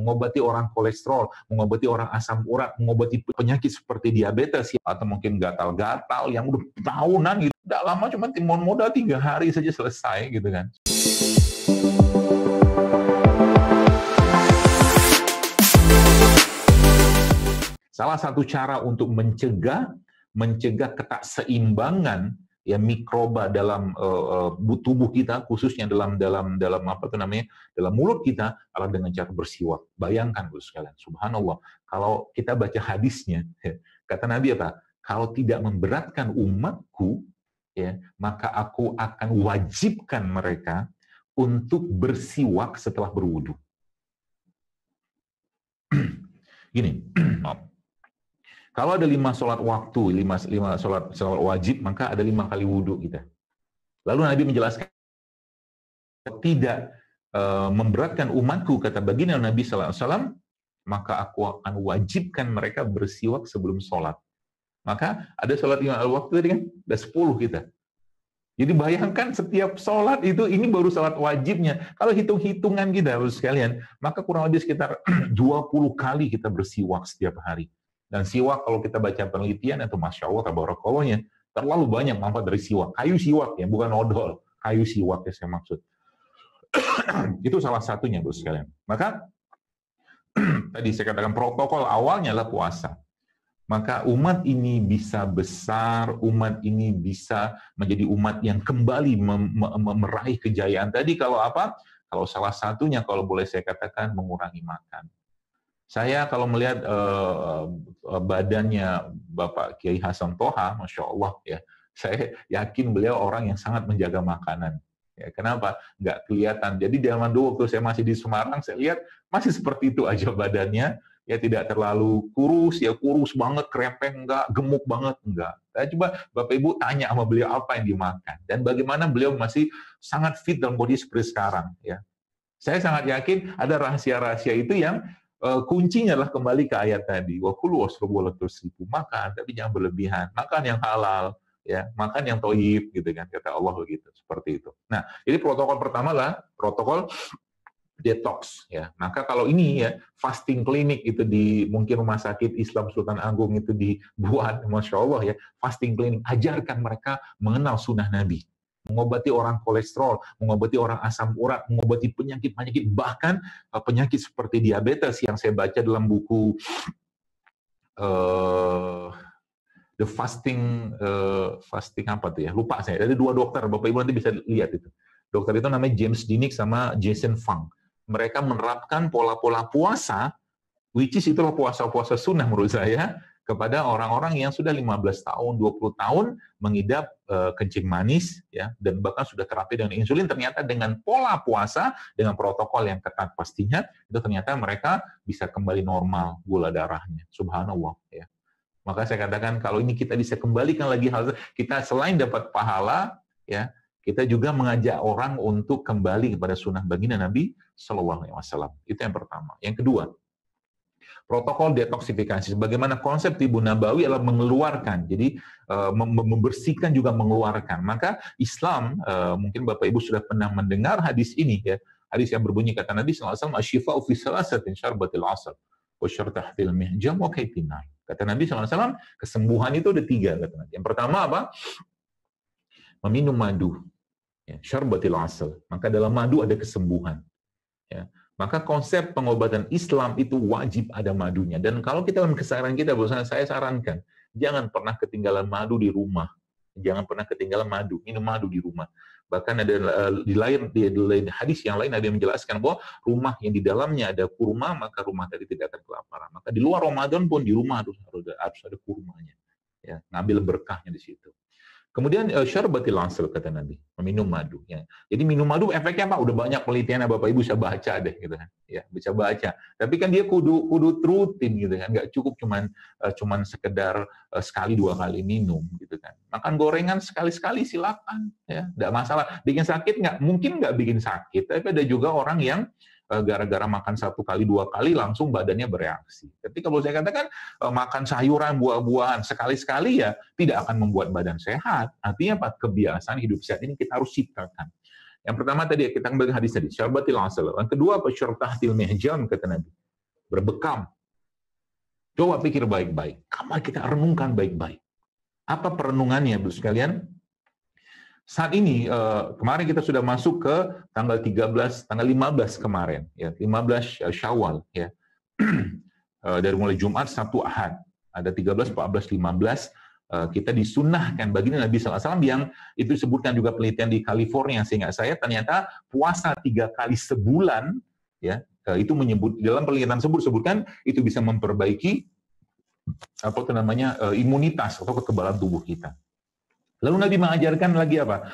mengobati orang kolesterol, mengobati orang asam urat, mengobati penyakit seperti diabetes atau mungkin gatal-gatal yang udah tahunan gitu. Tidak lama, cuma modal 3 hari saja selesai gitu kan. Salah satu cara untuk mencegah ketakseimbangan ya mikroba dalam tubuh kita, khususnya dalam dalam mulut kita adalah dengan cara bersiwak. Bayangkan Gus sekalian, subhanallah, kalau kita baca hadisnya, kata Nabi apa? Kalau tidak memberatkan umatku, ya, maka aku akan wajibkan mereka untuk bersiwak setelah berwudu. Gini, maaf. Kalau ada 5 sholat waktu, 5 sholat wajib, maka ada 5 kali wudhu kita. Lalu Nabi menjelaskan, tidak memberatkan umatku, kata baginda Nabi SAW, maka aku akan wajibkan mereka bersiwak sebelum sholat. Maka ada sholat 5 waktu tadi kan, ada 10 kita. Jadi bayangkan setiap sholat itu, ini baru sholat wajibnya. Kalau hitung-hitungan kita, sekalian, maka kurang lebih sekitar 20 kali kita bersiwak setiap hari. Dan siwak kalau kita baca penelitian itu Masya Allah, tabarakallah, terlalu banyak manfaat dari siwak. Kayu siwak ya, bukan odol. Kayu siwak ya saya maksud. Itu salah satunya, Bos sekalian. Maka tadi saya katakan protokol awalnya adalah puasa. Maka umat ini bisa besar, umat ini bisa menjadi umat yang kembali meraih kejayaan. Tadi kalau apa? Kalau salah satunya, kalau boleh saya katakan, mengurangi makan. Saya kalau melihat badannya Bapak Kiai Hasan Toha, Masya Allah, ya, saya yakin beliau orang yang sangat menjaga makanan. Ya, kenapa? Nggak kelihatan. Jadi zaman dulu waktu saya masih di Semarang, saya lihat masih seperti itu aja badannya. Ya tidak terlalu kurus, ya kurus banget, krempeng enggak, gemuk banget enggak. Saya coba Bapak Ibu tanya sama beliau apa yang dimakan dan bagaimana beliau masih sangat fit dalam kondisi seperti sekarang. Ya, saya sangat yakin ada rahasia-rahasia itu yang kuncinya adalah kembali ke ayat tadi, wa kulu washrabu wa la tusrifu, makan tapi jangan berlebihan, makan yang halal, ya, makan yang thayyib gitu kan, kata Allah begitu, seperti itu. Nah, jadi protokol pertama lah protokol detox ya. Maka kalau ini ya fasting klinik itu di mungkin rumah sakit Islam Sultan Agung itu dibuat, Masya Allah ya, fasting klinik, ajarkan mereka mengenal sunnah Nabi. Mengobati orang kolesterol, mengobati orang asam urat, mengobati penyakit-penyakit, bahkan penyakit seperti diabetes yang saya baca dalam buku The Fasting apa tuh ya, lupa saya. Ada 2 dokter, Bapak Ibu nanti bisa lihat itu. Dokter itu namanya James Dinick sama Jason Fung. Mereka menerapkan pola-pola puasa, which is itulah puasa-puasa sunnah menurut saya, kepada orang-orang yang sudah 15 tahun, 20 tahun mengidap kencing manis, ya, dan bahkan sudah terapi dengan insulin. Ternyata dengan pola puasa, dengan protokol yang ketat pastinya, itu ternyata mereka bisa kembali normal gula darahnya. Subhanallah. Ya. Maka saya katakan kalau ini kita bisa kembalikan lagi hal kita selain dapat pahala, ya, kita juga mengajak orang untuk kembali kepada sunnah baginda Nabi Shallallahu Alaihi Wasallam. Itu yang pertama. Yang kedua, protokol detoksifikasi. Bagaimana konsep Tibun Nabawi adalah mengeluarkan, jadi membersihkan juga mengeluarkan. Maka Islam, mungkin Bapak Ibu sudah pernah mendengar hadis ini, ya, hadis yang berbunyi kata Nabi SAW, "Asyifa'u fi salasatin syarbatil asal, wa syartahtil mihjam wa kaifinar." Kata Nabi SAW, kesembuhan itu ada 3. Kata Nabi. Yang pertama apa? Meminum madu, ya, syarbatil asal. Maka dalam madu ada kesembuhan. Ya. Maka konsep pengobatan Islam itu wajib ada madunya. Dan kalau kita dalam keseharian kita, saya sarankan, jangan pernah ketinggalan madu di rumah. Jangan pernah ketinggalan madu, minum madu di rumah. Bahkan ada di lain hadis yang lain ada yang menjelaskan bahwa rumah yang di dalamnya ada kurma, maka rumah tadi tidak akan kelaparan. Maka di luar Ramadan pun di rumah harus ada kurmanya. Ya, ngambil berkahnya di situ. Kemudian syarbatil asal kata Nabi, meminum madu. Ya. Jadi minum madu efeknya apa? Udah banyak penelitian, Bapak Ibu bisa baca deh, gitu kan? Ya, bisa baca. Tapi kan dia kudu rutin, gitu kan? Nggak cukup cuman sekedar sekali 2 kali minum, gitu kan? Makan gorengan sekali-sekali silakan, ya, nggak masalah. Bikin sakit nggak? Mungkin nggak bikin sakit, tapi ada juga orang yang gara-gara makan 1 kali 2 kali langsung badannya bereaksi. Tapi kalau saya katakan makan sayuran, buah-buahan sekali-sekali ya tidak akan membuat badan sehat. Artinya apa? Kebiasaan hidup sehat ini kita harus ciptakan. Yang pertama tadi kita kembali hadis tadi, syarbatil asal. Yang kedua apa? Syartahtil mihjam kata Nabi. berbekam. Coba pikir baik-baik. Mari kita renungkan baik-baik. Apa perenungannya, Bapak sekalian? Saat ini, kemarin kita sudah masuk ke tanggal 13, tanggal 15 kemarin, ya, 15 Syawal, ya. Dari mulai Jumat, Sabtu, Ahad. Ada 13, 14, 15, kita disunnahkan baginda Nabi SAW yang itu disebutkan juga penelitian di California, sehingga saya ternyata puasa 3 kali sebulan, ya, itu menyebut, dalam penelitian tersebut disebutkan itu bisa memperbaiki apa itu namanya imunitas atau kekebalan tubuh kita. Lalu Nabi mengajarkan lagi apa?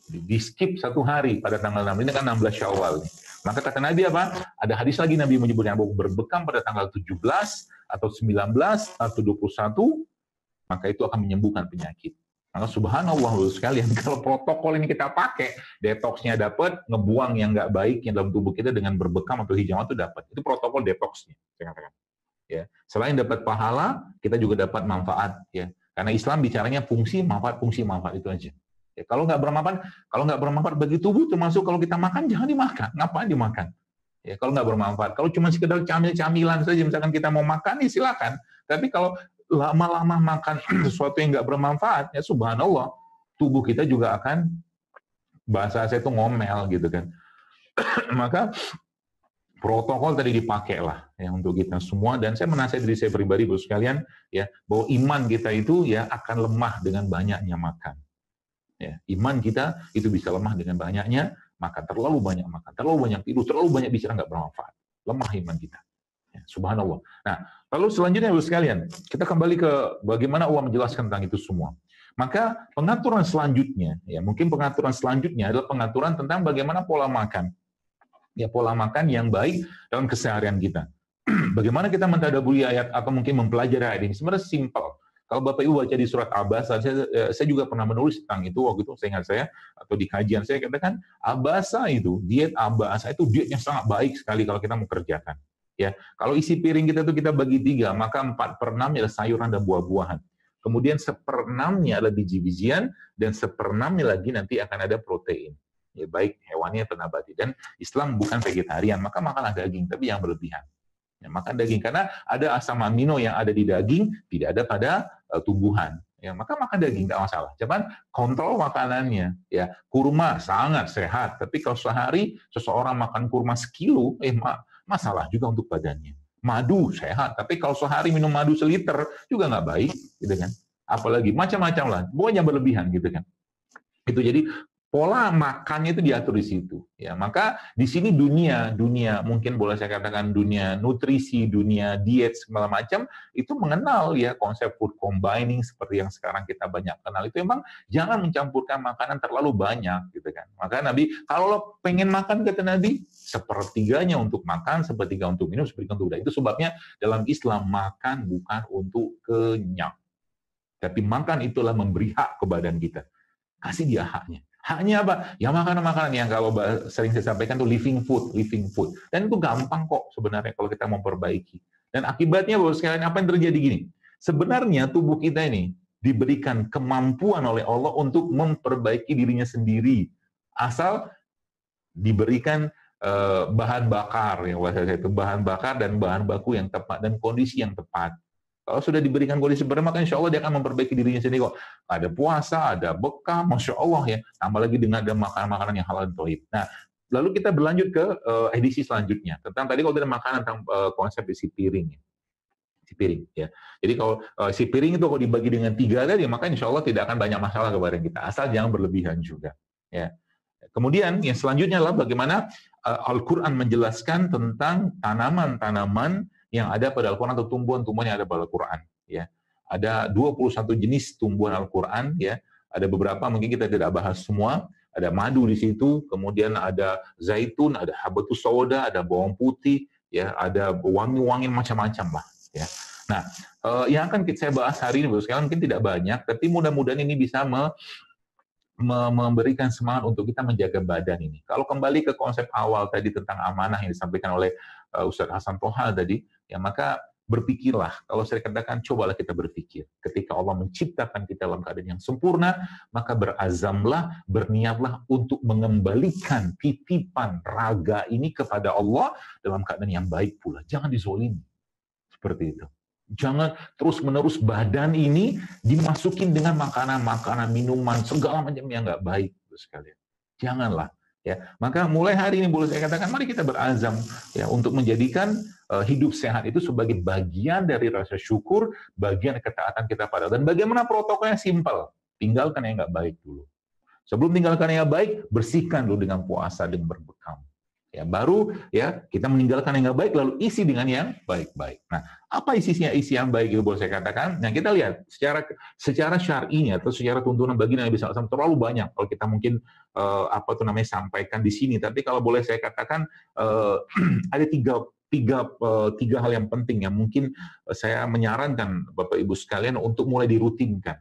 Di skip 1 hari pada tanggal 6, ini kan 16 Syawal. Maka kata Nabi apa? Ada hadis lagi Nabi menyebutnya bahwa berbekam pada tanggal 17 atau 19 atau 21, maka itu akan menyembuhkan penyakit. Maka subhanallah sekalian, kalau protokol ini kita pakai, detoksnya dapat, ngebuang yang nggak baik yang dalam tubuh kita dengan berbekam atau hijama itu dapat. Itu protokol detoksnya, saya katakan. Ya, selain dapat pahala, kita juga dapat manfaat. Ya, karena Islam bicaranya fungsi manfaat itu aja. Ya, kalau nggak bermanfaat bagi tubuh, termasuk kalau kita makan jangan dimakan. Ngapain dimakan? Ya, kalau nggak bermanfaat, kalau cuma sekedar camilan saja, misalkan kita mau makan, ya silakan. Tapi kalau lama-lama makan sesuatu yang nggak bermanfaat, ya subhanallah, tubuh kita juga akan, bahasa saya itu ngomel gitu kan. Maka protokol tadi dipakai lah ya untuk kita semua, dan saya menasihati diri saya pribadi Bapak sekalian ya, bahwa iman kita itu ya akan lemah dengan banyaknya makan. Ya, iman kita itu bisa lemah dengan banyaknya makan, terlalu banyak makan, terlalu banyak tidur, terlalu banyak bicara nggak bermanfaat. Lemah iman kita. Ya, subhanallah. Nah, lalu selanjutnya Bapak sekalian, kita kembali ke bagaimana Allah menjelaskan tentang itu semua. Maka pengaturan selanjutnya, ya mungkin pengaturan selanjutnya adalah pengaturan tentang bagaimana pola makan. Ya, pola makan yang baik dalam keseharian kita. Bagaimana kita mentadaburi ayat atau mungkin mempelajari ayat ini? Sebenarnya simpel. Kalau Bapak Ibu baca di surat Abasa, saya juga pernah menulis tentang itu waktu itu, seingat saya, atau di kajian saya katakan, Abasa itu, diet Abasa itu dietnya sangat baik sekali kalau kita mau kerjakan. Ya, kalau isi piring kita itu kita bagi 3, maka 4/6 adalah sayuran dan buah-buahan. Kemudian 1/6-nya adalah biji-bijian, dan 1/6-nya lagi nanti akan ada protein. Ya, baik hewani atau nabati. Dan Islam bukan vegetarian, maka makanlah daging, tapi yang berlebihan. Ya, makan daging karena ada asam amino yang ada di daging tidak ada pada tumbuhan. Ya, maka makan daging tidak masalah. Cuman kontrol makanannya. Ya, kurma sangat sehat, tapi kalau sehari seseorang makan kurma sekilo, masalah juga untuk badannya. Madu sehat, tapi kalau sehari minum madu seliter juga nggak baik, gitu kan? Apalagi macam-macam lah, pokoknya berlebihan, gitu kan? Itu jadi pola makannya itu diatur di situ. Ya, maka di sini dunia mungkin boleh saya katakan dunia nutrisi, dunia diet segala macam itu mengenal ya konsep food combining seperti yang sekarang kita banyak kenal. Itu memang jangan mencampurkan makanan terlalu banyak gitu kan. Maka Nabi kalau lo pengen makan kata Nabi 1/3 untuk makan, 1/3 untuk minum, 1/3 untuk udah. Itu sebabnya dalam Islam makan bukan untuk kenyang. Tapi makan itulah memberi hak ke badan kita. Kasih dia haknya. Haknya apa? Ya makanan-makanan yang kalau sering saya sampaikan itu living food. Dan itu gampang kok sebenarnya kalau kita memperbaiki. Dan akibatnya Bapak sekalian, apa yang terjadi gini? Sebenarnya tubuh kita ini diberikan kemampuan oleh Allah untuk memperbaiki dirinya sendiri. Asal diberikan bahan bakar, yang itu bahan bakar dan bahan baku yang tepat dan kondisi yang tepat. Kalau sudah diberikan kondisi seperti maka insya Allah dia akan memperbaiki dirinya sendiri kok. Ada puasa, ada bekam, Masya Allah ya. Tambah lagi dengan ada makanan-makanan yang halal dan thayyib. Nah, lalu kita berlanjut ke edisi selanjutnya. Tentang tadi kalau ada makanan tentang konsep isi piring. Si piring ya. Jadi kalau si piring itu kalau dibagi dengan 3 tadi, maka insya Allah tidak akan banyak masalah kepada kita. Asal jangan berlebihan juga. Ya. Kemudian yang selanjutnya adalah bagaimana Al-Quran menjelaskan tentang tanaman-tanaman yang ada pada Al-Quran atau tumbuhan-tumbuhan yang ada pada Al-Quran. Ya. Ada 21 jenis tumbuhan Al-Quran. Ya. Ada beberapa, mungkin kita tidak bahas semua. Ada madu di situ, kemudian ada zaitun, ada habatus sauda, ada bawang putih, ya, ada wangi-wangi macam-macam lah. Ya. Nah, yang akan saya bahas hari ini, sekarang mungkin tidak banyak, tapi mudah-mudahan ini bisa memberikan semangat untuk kita menjaga badan ini. Kalau kembali ke konsep awal tadi tentang amanah yang disampaikan oleh Ustaz Hasan Toha tadi, ya maka berpikirlah. Kalau saya katakan, cobalah kita berpikir. Ketika Allah menciptakan kita dalam keadaan yang sempurna, maka berazamlah, berniatlah untuk mengembalikan titipan raga ini kepada Allah dalam keadaan yang baik pula. Jangan dizolimi. Seperti itu. Jangan terus-menerus badan ini dimasukin dengan makanan-makanan, minuman, segala macam yang nggak baik, sekalian. Janganlah. Ya, maka mulai hari ini boleh saya katakan, mari kita berazam ya untuk menjadikan hidup sehat itu sebagai bagian dari rasa syukur, bagian ketaatan kita pada Allah. Dan bagaimana protokolnya simpel, tinggalkan yang nggak baik dulu. Sebelum tinggalkan yang baik, bersihkan dulu dengan puasa, dengan berbekam. Ya, baru ya kita meninggalkan yang nggak baik, lalu isi dengan yang baik-baik. Nah, apa isi yang baik itu boleh saya katakan? Nah, kita lihat secara syar'inya atau secara tuntunan baginda Nabi SAW terlalu banyak. Kalau kita mungkin sampaikan di sini. Tapi kalau boleh saya katakan ada tiga hal yang penting yang mungkin saya menyarankan Bapak Ibu sekalian untuk mulai dirutinkan.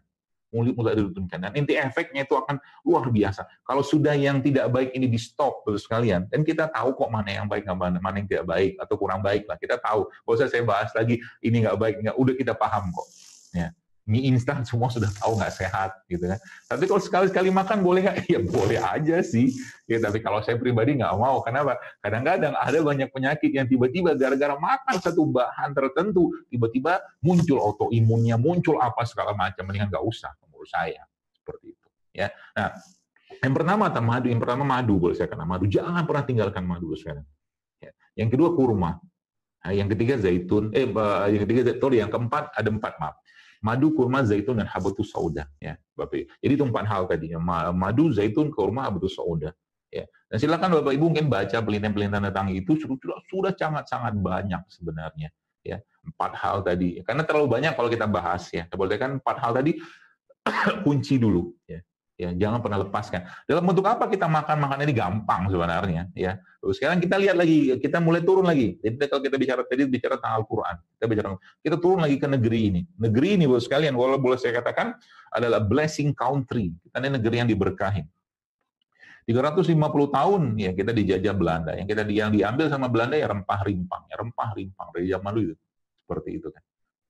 Mulai dirutinkan. Dan inti efeknya itu akan luar biasa. Kalau sudah yang tidak baik ini di stop terus sekalian, dan kita tahu kok mana yang baik, mana yang tidak baik atau kurang baik lah. Kita tahu. Kalau saya bahas lagi ini nggak baik, udah kita paham kok. Ya. Mie instan semua sudah tahu nggak sehat, gitu kan. Tapi kalau sekali-sekali makan boleh nggak? Ya boleh aja sih. Ya, tapi kalau saya pribadi nggak mau. Kenapa? Kadang-kadang ada banyak penyakit yang tiba-tiba gara-gara makan satu bahan tertentu, tiba-tiba muncul autoimunnya, muncul apa segala macam. Mendingan nggak usah, menurut saya. Seperti itu. Ya. Nah, yang pertama madu boleh saya katakan madu. Jangan pernah tinggalkan madu sekarang. Ya. Yang kedua kurma. Nah, yang ketiga zaitun. Yang keempat ada 4 maaf. Madu, kurma, zaitun, dan habatus sauda. Ya, Bapak. Jadi itu 4 hal tadinya. Madu, zaitun, kurma, habatus sauda. Ya. Dan silakan Bapak Ibu mungkin baca penelitian-penelitian tentang itu sudah sangat-sangat banyak sebenarnya. Ya, 4 hal tadi. Karena terlalu banyak kalau kita bahas ya. Boleh kan 4 hal tadi kunci dulu. Ya. Ya, jangan pernah lepaskan. Dalam bentuk apa kita makan ini gampang sebenarnya, ya. Terus sekarang kita lihat lagi, kita mulai turun lagi. Jadi kalau kita bicara tentang Al-Qur'an, kita turun lagi ke negeri ini. Negeri ini Bapak sekalian, kalau boleh saya katakan adalah blessing country. Kita ini negeri yang diberkahi. 350 tahun ya kita dijajah Belanda. Yang diambil sama Belanda ya rempah-rimpang dari zaman dulu itu. Seperti itu kan.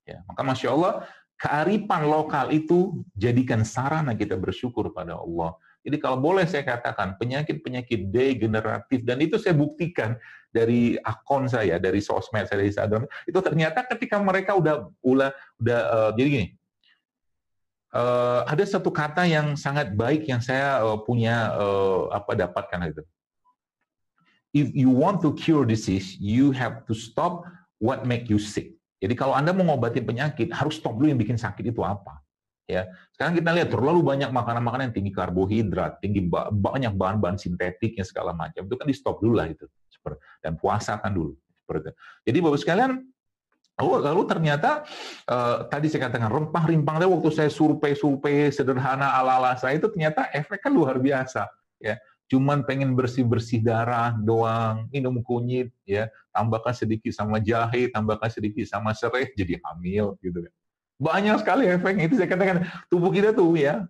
Ya, maka Masya Allah, kearifan lokal itu jadikan sarana kita bersyukur pada Allah. Jadi kalau boleh saya katakan, penyakit-penyakit degeneratif, dan itu saya buktikan dari akun saya, dari sosmed saya, dari Instagram, itu ternyata ketika mereka jadi gini, ada satu kata yang sangat baik yang saya dapatkan itu. If you want to cure disease, you have to stop what make you sick. Jadi kalau Anda mau ngobatin penyakit, harus stop dulu yang bikin sakit itu apa. Ya, sekarang kita lihat terlalu banyak makanan-makanan yang tinggi karbohidrat, banyak bahan-bahan sintetiknya segala macam. Itu kan di stop dulu lah itu. Dan puasa kan dulu. Seperti itu. Jadi Bapak sekalian, lalu ternyata tadi saya katakan rempah-rimpang waktu saya survei sederhana ala-ala saya itu ternyata efek kan luar biasa. Ya. Cuman pengen bersih-bersih darah doang, minum kunyit, ya, tambahkan sedikit sama jahe, tambahkan sedikit sama serai, jadi hamil, gitu kan. Banyak sekali efeknya, itu saya katakan, tubuh kita tuh ya,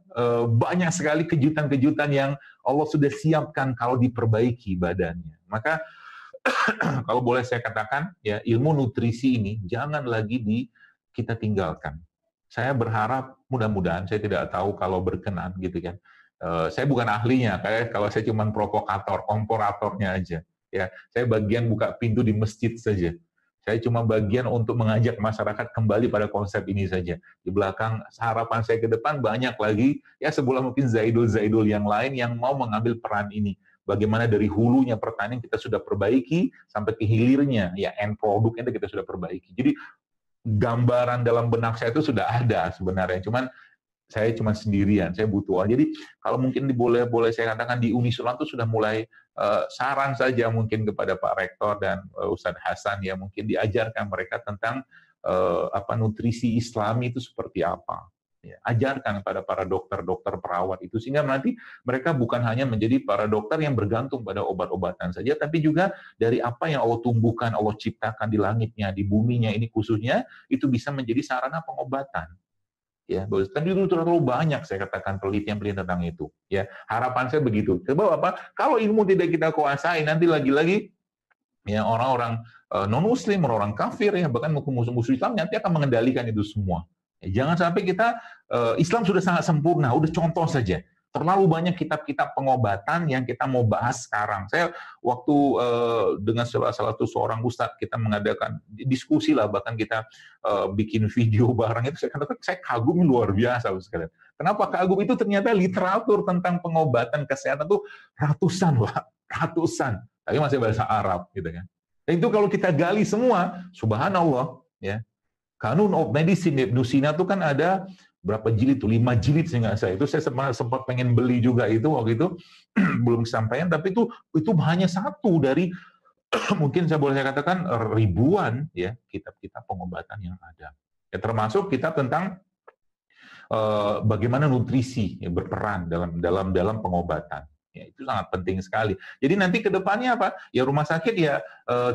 banyak sekali kejutan-kejutan yang Allah sudah siapkan kalau diperbaiki badannya. Maka, kalau boleh saya katakan, ya ilmu nutrisi ini, jangan lagi kita tinggalkan. Saya berharap, mudah-mudahan, saya tidak tahu kalau berkenan, gitu kan, saya bukan ahlinya, kalau saya cuma komparatornya aja. Ya, saya bagian buka pintu di masjid saja. Saya cuma bagian untuk mengajak masyarakat kembali pada konsep ini saja. Di belakang harapan saya ke depan banyak lagi, ya sebulan mungkin zaidul yang lain yang mau mengambil peran ini. Bagaimana dari hulunya pertanian kita sudah perbaiki, sampai ke hilirnya, ya end produknya kita sudah perbaiki. Jadi gambaran dalam benak saya itu sudah ada sebenarnya, saya cuma sendirian, saya butuh. Jadi kalau mungkin boleh saya katakan di Unisulam itu sudah mulai saran saja mungkin kepada Pak Rektor dan Ustadz Hasan ya mungkin diajarkan mereka tentang nutrisi Islami itu seperti apa. Ya, ajarkan kepada para dokter perawat itu sehingga nanti mereka bukan hanya menjadi para dokter yang bergantung pada obat-obatan saja, tapi juga dari apa yang Allah tumbuhkan, Allah ciptakan di langitnya, di buminya ini khususnya itu bisa menjadi sarana pengobatan. Ya, kan itu terlalu banyak saya katakan penelitian tentang itu. Ya, harapan saya begitu. Sebab apa? Kalau ilmu tidak kita kuasai, nanti lagi-lagi ya orang-orang non-Muslim, orang kafir, ya bahkan musuh-musuh Islam nanti akan mengendalikan itu semua. Jangan sampai kita Islam sudah sangat sempurna, udah contoh saja. Terlalu banyak kitab-kitab pengobatan yang kita mau bahas sekarang. Saya waktu dengan salah satu seorang ustadz kita mengadakan diskusi lah, bahkan kita bikin video bareng itu, saya katakan saya kagum luar biasa sekalian. Kenapa kagum itu? Ternyata literatur tentang pengobatan kesehatan itu ratusan, Pak, ratusan. Tapi masih bahasa Arab gitu kan. Dan itu kalau kita gali semua, subhanallah, ya. Kanun of Medicine Ibnu Sina itu kan ada berapa jilid tuh? 5 jilid sehingga itu saya sempat pengen beli juga itu waktu itu belum kesampaian, tapi itu hanya satu dari mungkin saya boleh katakan ribuan ya kitab-kitab pengobatan yang ada. Ya, termasuk kitab tentang bagaimana nutrisi ya, berperan dalam pengobatan. Ya, itu sangat penting sekali. Jadi nanti ke depannya apa? Ya rumah sakit ya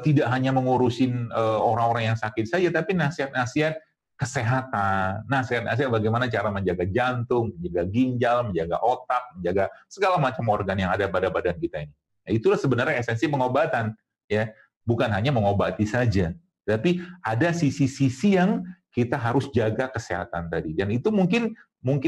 tidak hanya mengurusin orang-orang yang sakit saja, tapi nasihat-nasihat kesehatan, nasihat-nasihat bagaimana cara menjaga jantung, menjaga ginjal, menjaga otak, menjaga segala macam organ yang ada pada badan kita ini. Nah, itulah sebenarnya esensi pengobatan, ya. Bukan hanya mengobati saja, tapi ada sisi-sisi yang kita harus jaga kesehatan tadi. Dan itu mungkin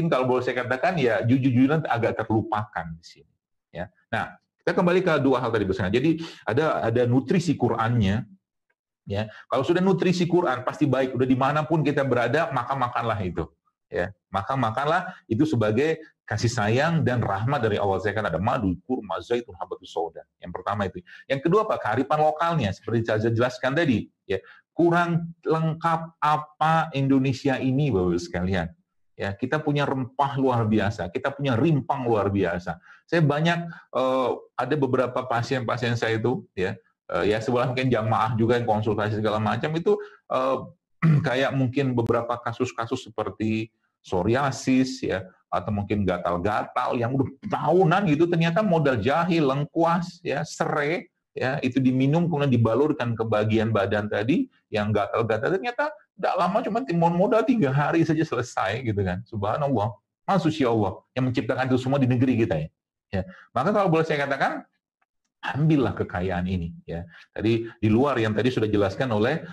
kalau boleh saya katakan ya jujur-jujuran agak terlupakan di sini. Ya. Nah, kita kembali ke dua hal tadi bersama. Jadi ada nutrisi Qur'annya. Ya, kalau sudah nutrisi Quran pasti baik. Udah dimanapun kita berada, maka makanlah itu. Ya, maka makanlah itu sebagai kasih sayang dan rahmat dari Allah. Saya kan ada madu, kurma, zaitun, habatus sauda. Yang pertama itu. Yang kedua apa? Kearifan lokalnya. Seperti saya jelaskan tadi. Ya, kurang lengkap apa Indonesia ini, Bapak sekalian. Ya, kita punya rempah luar biasa, kita punya rimpang luar biasa. Saya banyak ada beberapa pasien-pasien saya itu, ya sebelah mungkin jamaah juga yang konsultasi segala macam itu kayak mungkin beberapa kasus-kasus seperti psoriasis ya atau mungkin gatal-gatal yang udah tahunan gitu, ternyata modal jahil, lengkuas ya, serai ya itu diminum kemudian dibalurkan ke bagian badan tadi yang gatal-gatal, ternyata tidak lama cuma timbun modal 3 hari saja selesai gitu kan. Subhanallah, manusia Allah yang menciptakan itu semua di negeri kita ya. Maka kalau boleh saya katakan, ambillah kekayaan ini ya. Tadi di luar yang tadi sudah dijelaskan oleh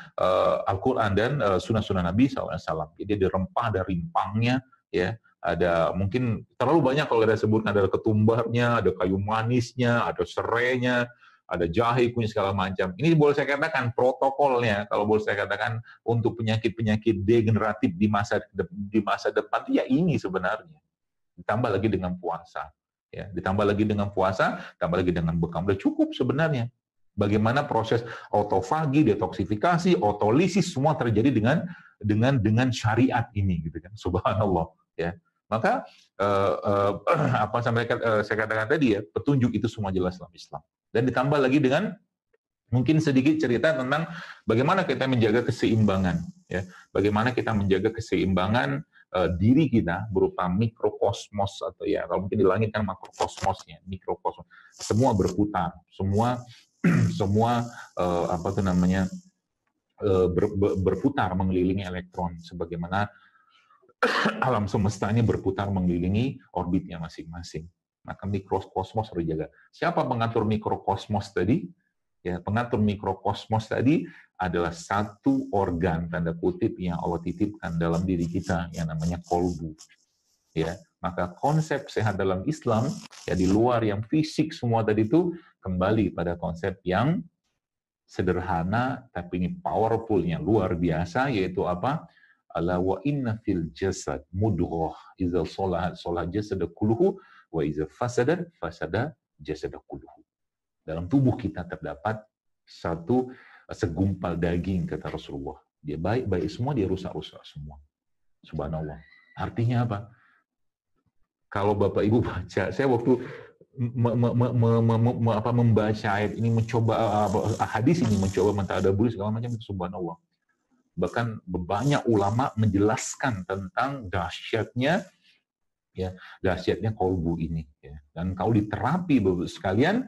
Al-Qur'an dan sunnah-sunnah Nabi SAW. Jadi ada rempah, ada rimpangnya ya. Ada mungkin terlalu banyak kalau kita sebutkan, ada ketumbarnya, ada kayu manisnya, ada serainya, ada jahe punya segala macam. Ini boleh saya katakan protokolnya, kalau boleh saya katakan untuk penyakit-penyakit degeneratif di masa depan ya ini sebenarnya. Ditambah lagi dengan puasa. Ya, ditambah lagi dengan puasa, tambah lagi dengan bekam, udah cukup sebenarnya. Bagaimana proses autofagi, detoksifikasi, otolisis semua terjadi dengan syariat ini, gitu kan? Subhanallah, ya. Maka apa saya katakan tadi ya, petunjuk itu semua jelas dalam Islam. Dan ditambah lagi dengan mungkin sedikit cerita tentang bagaimana kita menjaga keseimbangan, ya. Bagaimana kita menjaga keseimbangan diri kita berupa mikrokosmos atau ya kalau mungkin di langit kan makrokosmosnya, mikrokosmos semua berputar, semua apa tuh namanya berputar mengelilingi elektron sebagaimana alam semestanya berputar mengelilingi orbitnya masing-masing. Maka mikrokosmos harus dijaga. Siapa pengatur mikrokosmos tadi? Ya, pengatur mikrokosmos tadi adalah satu organ tanda kutip yang Allah titipkan dalam diri kita yang namanya kolbu. Ya, maka konsep sehat dalam Islam ya di luar yang fisik semua tadi itu kembali pada konsep yang sederhana tapi ini powerfulnya luar biasa, yaitu apa? Ala wa inna fil jasad mudghah idza salahat jasad kulluhu wa idza fasada jasad kulluhu. Dalam tubuh kita terdapat satu segumpal daging, kata Rasulullah. Dia baik-baik semua, dia rusak-rusak semua. Subhanallah. Artinya apa? Kalau Bapak Ibu baca, saya waktu membaca ayat ini, mencoba hadis ini, mencoba mentadaburi segala macam, itu subhanallah. Bahkan banyak ulama menjelaskan tentang dahsyatnya kolbu ini. Ya. Dan kalau diterapi Bapak sekalian,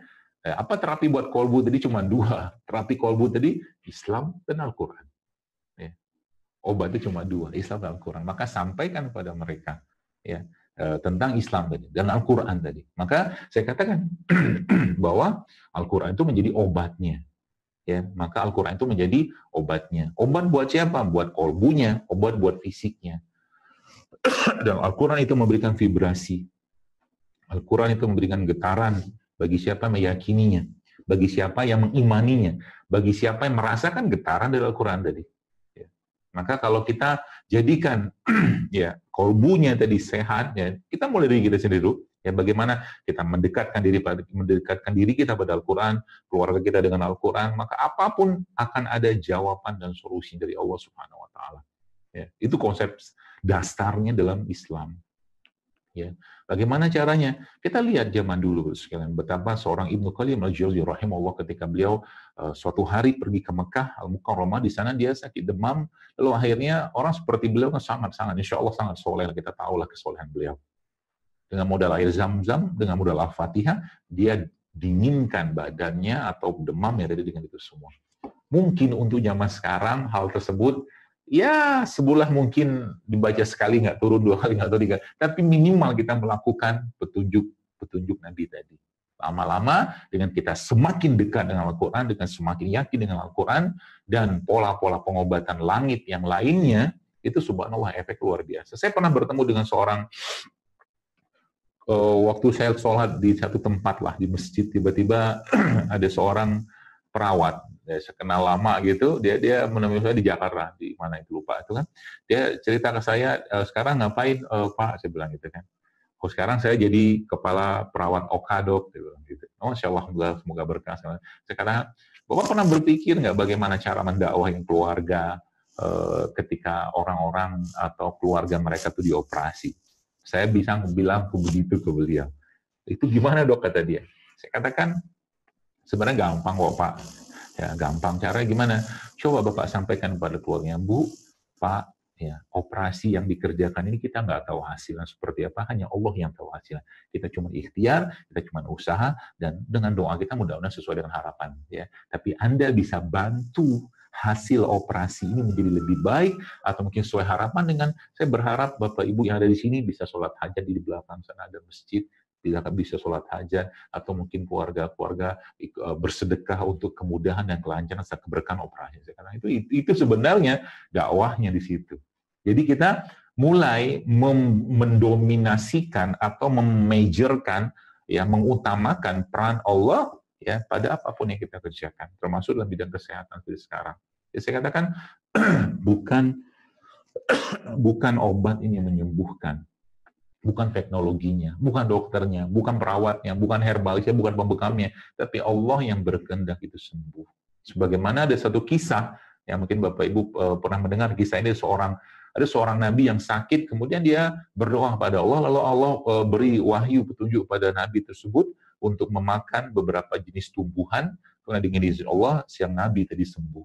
apa terapi buat kolbu tadi? Cuma 2. Terapi kolbu tadi Islam dan Al-Quran. Ya. Obatnya cuma 2, Islam dan Al-Quran. Maka sampaikan pada mereka ya tentang Islam tadi dan Al-Quran tadi. Maka saya katakan bahwa Al-Quran itu menjadi obatnya. ya, maka Al-Quran itu menjadi obatnya. Obat buat siapa? Buat kolbunya, obat buat fisiknya. Dan Al-Quran itu memberikan vibrasi. Al-Quran itu memberikan getaran bagi siapa yang meyakininya, bagi siapa yang mengimaninya, bagi siapa yang merasakan getaran dari Al-Quran tadi. Ya. Maka kalau kita jadikan ya kolbunya tadi sehat, ya, kita mulai dari kita sendiri dulu. Ya, bagaimana kita mendekatkan diri kita pada Al-Quran, keluarga kita dengan Al-Quran, maka apapun akan ada jawaban dan solusi dari Allah Subhanahu Wa Taala. Ya, itu konsep dasarnya dalam Islam. Ya, bagaimana caranya? Kita lihat zaman dulu sekalian betapa seorang Ibnu Qayyim al-Jauziyah rahimahullah ketika beliau suatu hari pergi ke Mekah Al-Mukarramah, di sana dia sakit demam, lalu akhirnya orang seperti beliau kan sangat insya Allah sangat soleh, kita tahulah kesolehan beliau. Dengan modal air Zam-Zam, dengan modal Al-Fatihah, dia dinginkan badannya atau demam yang ada dengan itu semua. Mungkin untuk zaman sekarang hal tersebut ya sebulan mungkin dibaca sekali, nggak turun, 2 kali nggak turun, 3, tapi minimal kita melakukan petunjuk Nabi tadi. Lama-lama dengan kita semakin dekat dengan Al-Quran, dengan semakin yakin dengan Al-Quran, dan pola-pola pengobatan langit yang lainnya, itu subhanallah efek luar biasa. Saya pernah bertemu dengan seorang, waktu saya sholat di satu tempat lah, di masjid, tiba-tiba ada seorang perawat, ya, saya kenal lama gitu, dia menemui saya di Jakarta, di mana itu lupa itu kan, dia cerita ke saya, sekarang ngapain Pak, saya bilang gitu kan, oh sekarang saya jadi kepala perawat Okadok, dia bilang gitu. Oh Masya Allah, semoga berkah. Sekarang Bapak pernah berpikir nggak bagaimana cara mendakwahin keluarga ketika orang-orang atau keluarga mereka tuh dioperasi? Saya bisa bilang begitu ke beliau. Itu gimana dok, kata dia. Saya katakan, sebenarnya gampang kok Pak. Ya, gampang. Caranya gimana? Coba Bapak sampaikan kepada keluarganya, Bu, Pak, ya, operasi yang dikerjakan ini kita nggak tahu hasilnya seperti apa, hanya Allah yang tahu hasilnya. Kita cuma ikhtiar, kita cuma usaha, dan dengan doa kita mudah-mudahan sesuai dengan harapan. Ya. Tapi Anda bisa bantu hasil operasi ini menjadi lebih baik, atau mungkin sesuai harapan dengan, saya berharap Bapak Ibu yang ada di sini bisa sholat hajat di belakang sana ada masjid, bisa sholat hajat, atau mungkin keluarga-keluarga bersedekah untuk kemudahan dan kelancaran serta keberkahan operasi. Karena itu sebenarnya dakwahnya di situ. Jadi kita mulai mendominasikan atau memajorkan, ya, mengutamakan peran Allah ya pada apapun yang kita kerjakan, termasuk dalam bidang kesehatan seperti sekarang. Jadi saya katakan bukan obat ini menyembuhkan, bukan teknologinya, bukan dokternya, bukan perawatnya, bukan herbalisnya, bukan pembekamnya, tapi Allah yang berkehendak itu sembuh. Sebagaimana ada satu kisah yang mungkin Bapak Ibu pernah mendengar kisah ini, ada seorang nabi yang sakit, kemudian dia berdoa kepada Allah, lalu Allah beri wahyu petunjuk pada nabi tersebut untuk memakan beberapa jenis tumbuhan, karena dengan izin Allah siang nabi tadi sembuh.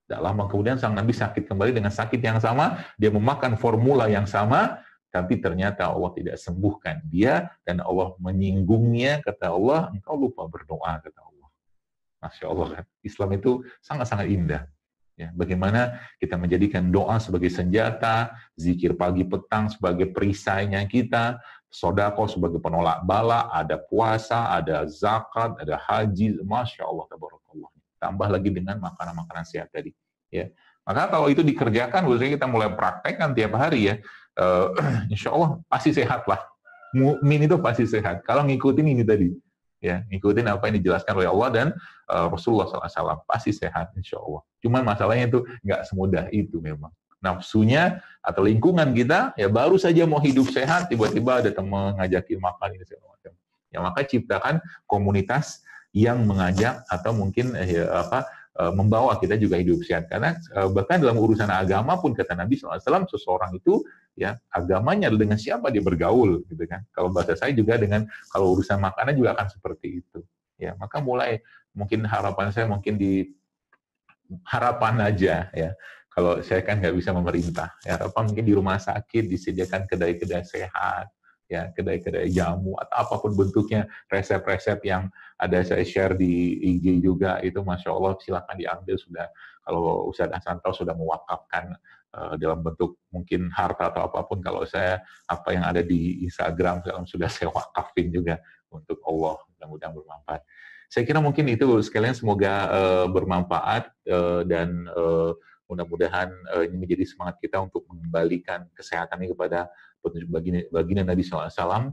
Tidak lama kemudian sang nabi sakit kembali dengan sakit yang sama, dia memakan formula yang sama, tapi ternyata Allah tidak sembuhkan dia, dan Allah menyinggungnya, kata Allah, engkau lupa berdoa, kata Allah. Masya Allah, kan? Islam itu sangat-sangat indah. Ya, bagaimana kita menjadikan doa sebagai senjata, zikir pagi petang sebagai perisainya kita, sodako sebagai penolak bala, ada puasa, ada zakat, ada haji, Masya Allah, tabarakallah. Tambah lagi dengan makanan-makanan sehat tadi. Ya. Maka kalau itu dikerjakan, kita mulai praktekkan tiap hari ya, insya Allah pasti sehat lah. Mukmin itu pasti sehat. Kalau ngikutin ini tadi, ya, ngikutin apa yang dijelaskan oleh Allah dan Rasulullah SAW, pasti sehat insya Allah. Cuman masalahnya itu nggak semudah itu memang. Nafsunya atau lingkungan kita, ya baru saja mau hidup sehat, tiba-tiba ada teman ngajakin makan ini segala macam. Ya maka ciptakan komunitas yang mengajak atau mungkin membawa kita juga hidup sehat. Karena bahkan dalam urusan agama pun kata Nabi SAW, seseorang itu ya agamanya dengan siapa dia bergaul, gitu kan. Kalau bahasa saya juga dengan kalau urusan makanan juga akan seperti itu. Ya maka mulai mungkin harapan saya mungkin di harapan aja ya. Kalau saya kan nggak bisa memerintah, ya harapan mungkin di rumah sakit disediakan kedai-kedai sehat, ya kedai-kedai jamu atau apapun bentuknya, resep-resep yang ada saya share di IG juga itu Masya Allah silakan diambil. Sudah kalau Ustadz Hasanto sudah mewakafkan dalam bentuk mungkin harta atau apapun, kalau saya apa yang ada di Instagram sudah saya wakafin juga untuk Allah, mudah-mudahan bermanfaat. saya kira mungkin itu sekalian, semoga bermanfaat, dan mudah-mudahan ini menjadi semangat kita untuk mengembalikan kesehatan ini kepada petunjuk baginda Nabi SAW.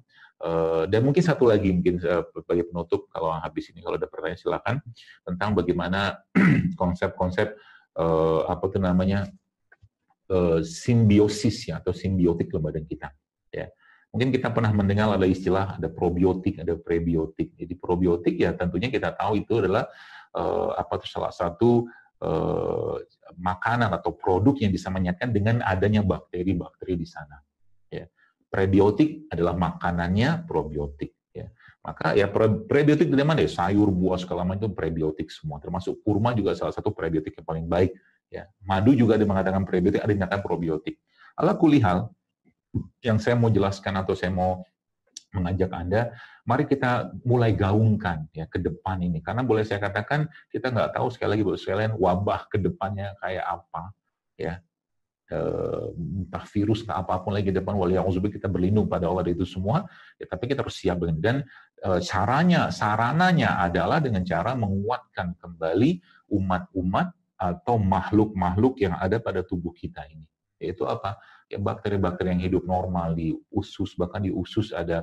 Dan mungkin satu lagi, mungkin sebagai penutup, kalau habis ini kalau ada pertanyaan silakan, tentang bagaimana konsep-konsep apa itu namanya, simbiosis ya, atau simbiotik dalam badan kita. Ya. Mungkin kita pernah mendengar ada istilah, ada probiotik, ada prebiotik. Jadi probiotik ya tentunya kita tahu itu adalah apa itu salah satu makanan atau produk yang bisa menyehatkan dengan adanya bakteri-bakteri di sana. Ya. Prebiotik adalah makanannya probiotik. Ya. Maka ya prebiotik dari mana ya? Sayur, buah segala macam itu prebiotik semua. Termasuk kurma juga salah satu prebiotik yang paling baik. Ya. Madu juga ada mengatakan prebiotik, ada yang mengatakan probiotik. Ala kulihal, yang saya mau jelaskan atau saya mau mengajak Anda, mari kita mulai gaungkan ya ke depan ini. Karena boleh saya katakan, kita nggak tahu sekali lagi, sekalian wabah ke depannya kayak apa. Ya. Entah virus, entah apapun lagi ke depan, waliyahzubillah, kita berlindung pada Allah dari itu semua, ya, tapi kita harus siap. Dan sarananya adalah dengan cara menguatkan kembali umat-umat atau makhluk-makhluk yang ada pada tubuh kita ini. Yaitu apa? Ya, bakteri-bakteri yang hidup normal di usus, bahkan di usus ada,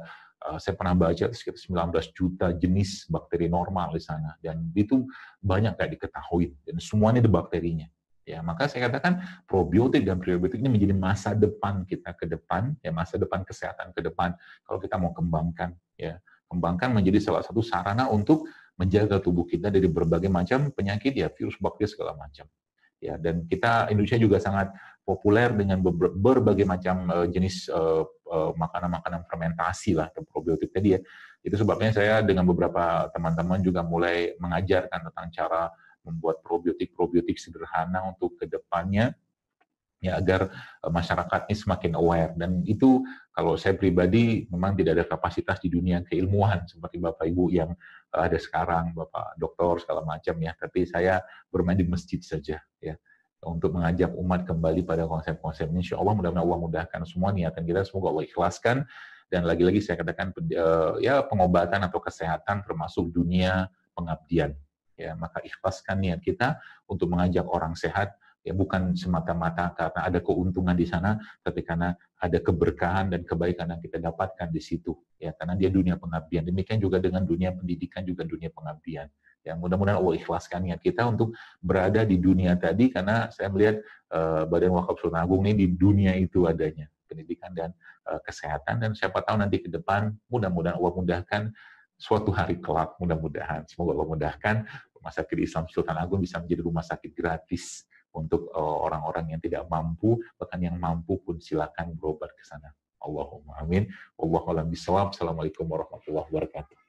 saya pernah baca sekitar 19 juta jenis bakteri normal di sana, dan itu banyak nggak diketahui, dan semuanya ada bakterinya. Ya, maka saya katakan probiotik dan prebiotik ini menjadi masa depan kita ke depan, ya, masa depan kesehatan ke depan. Kalau kita mau kembangkan, ya, kembangkan menjadi salah satu sarana untuk menjaga tubuh kita dari berbagai macam penyakit, ya, virus, bakteri segala macam. Ya, dan kita Indonesia juga sangat populer dengan berbagai macam jenis makanan-makanan fermentasi lah, atau probiotik tadi ya. Itu sebabnya saya dengan beberapa teman-teman juga mulai mengajarkan tentang cara membuat probiotik sederhana untuk kedepannya, ya, agar masyarakat ini semakin aware. Dan itu kalau saya pribadi memang tidak ada kapasitas di dunia keilmuan seperti Bapak Ibu yang ada sekarang, Bapak Doktor segala macam ya, tapi saya bermain di masjid saja ya, untuk mengajak umat kembali pada konsep-konsep ini. Insya Allah mudah-mudahan Allah mudahkan semua niatan kita, semoga Allah ikhlaskan. Dan lagi-lagi saya katakan ya, pengobatan atau kesehatan termasuk dunia pengabdian. Ya, maka ikhlaskan niat kita untuk mengajak orang sehat, ya, bukan semata-mata karena ada keuntungan di sana, tapi karena ada keberkahan dan kebaikan yang kita dapatkan di situ, ya, karena dia dunia pengabdian. Demikian juga dengan dunia pendidikan, juga dunia pengabdian. Ya, mudah-mudahan Allah ikhlaskan niat kita untuk berada di dunia tadi, karena saya melihat Badan Wakaf Sultan Agung ini di dunia itu adanya, pendidikan dan kesehatan. Dan siapa tahu nanti ke depan, mudah-mudahan Allah mudahkan suatu hari kelak, mudah-mudahan, semoga Allah mudahkan, Rumah Sakit Islam Sultan Agung bisa menjadi rumah sakit gratis untuk orang-orang yang tidak mampu, bahkan yang mampu pun silakan berobat ke sana. Allahumma amin. Wallahu a'lam bishawab. Assalamualaikum warahmatullahi wabarakatuh.